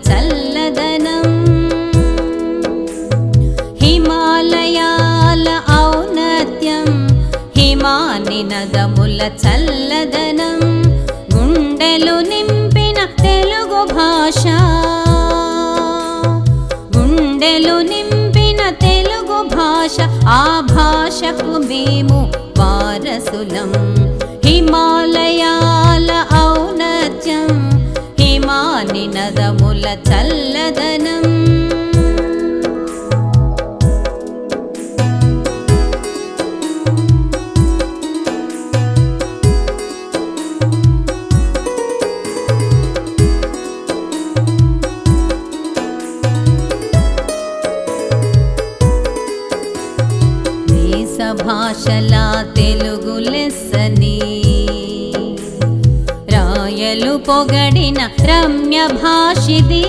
చల్లదనం హిమాలయాల ఔన్నత్యం హిమానినదముల చల్లదనం గుండెలు నింపిన తెలుగు భాష గుండెలు నింపిన తెలుగు భాష ఆ భాషకు మేము వారసులం హిమాలయాల ఔన్నత్యం హిమానినదముల చల్లదనం భాషల తెలుగు లెస్సని రాయలు పొగడిన రమ్య భాషిది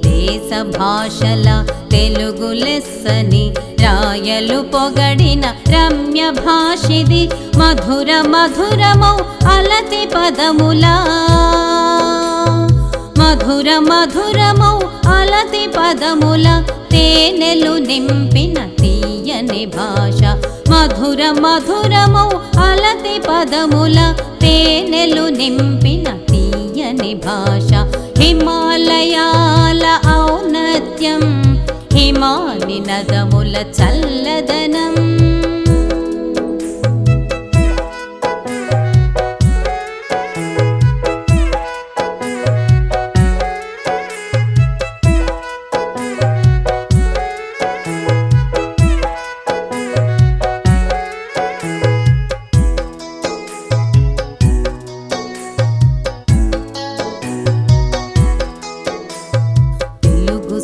దేశ భాషల తెలుగు లెస్సని రాయలు పొగడిన రమ్య భాషిది మధుర మధురమౌ అలతి పదములా మధుర మధురమౌ అలతి పదముల తేనెలు నింపిన తీయని భాష మధుర మధురమౌ అలతి పదముల తేనెలు నింపిన తీయని భాష హిమాలయాల ఔన్నత్యం హిమానినదముల చల్లదనం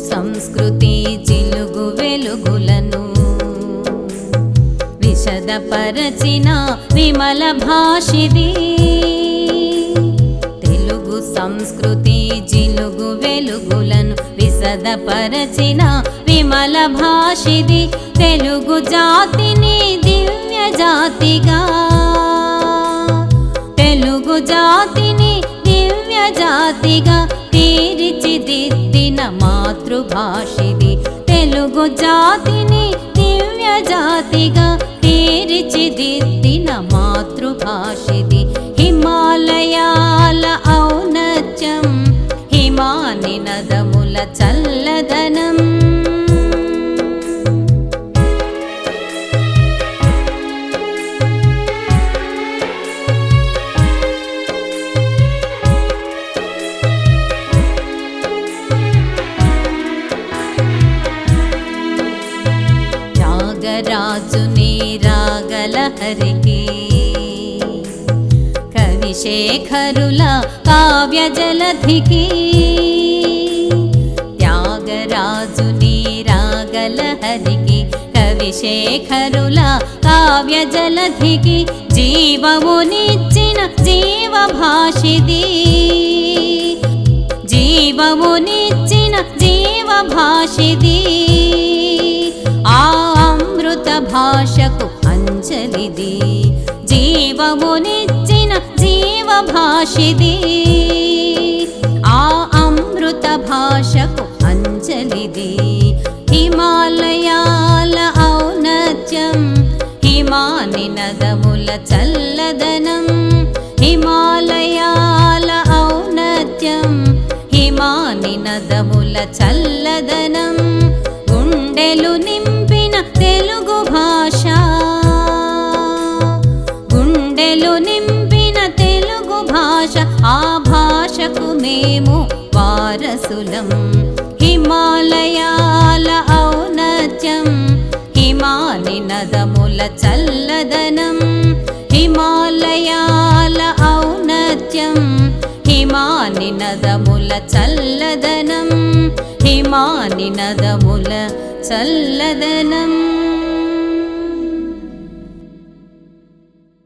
సంస్కృతి జిలుగు వెలుగులను విశదపరచిన విమల భాషిది తెలుగు సంస్కృతి జిలుగు వెలుగులను విశదపరచిన విమల భాషిది తెలుగు జాతిని దివ్య జాతిగా తెలుగు జాతిని దివ్య జాతిగా తీర్చిదిద్దిన మాతృభాషిది తెలుగు జాతిని దివ్య జాతిగా తీర్చిదిద్దిన మాతృభాషిది హిమాలయాల ఔన్నత్యం హిమానినదముల చల్లదనం రాజుని రాగలహరికి కవిశేఖరుల కావ్య జలధికి త్యాగరాజుని రాగలహరికి కవిశేఖరుల కావ్య జలధికి జీవమునిచ్చిన జీవ భాషిది జీవమునిచ్చిన జీవ భాషిది ఆ అమృత భాషకు అంజలిది జీవమునిచ్చిన జీవ భాషిది ఆ అమృత భాషకు అంజలిది హిమాలయాల ఔన్నత్యం హిమానినదముల చల్లదనం హిమాలయాల ఔన్నత్యం హిమానినదముల చల్లదనం గుండెలు నింపిన తెలుగు భాష గుండెలు నింపిన తెలుగు భాష ఆ భాషకు మేము వారసులం హిమాలయాల ఔన్నత్యం హిమానినదముల చల్లదనం హిమాలయాల ఔన్నత్యం హిమానినదముల చల్లదనం హిమానినదముల చల్లదనం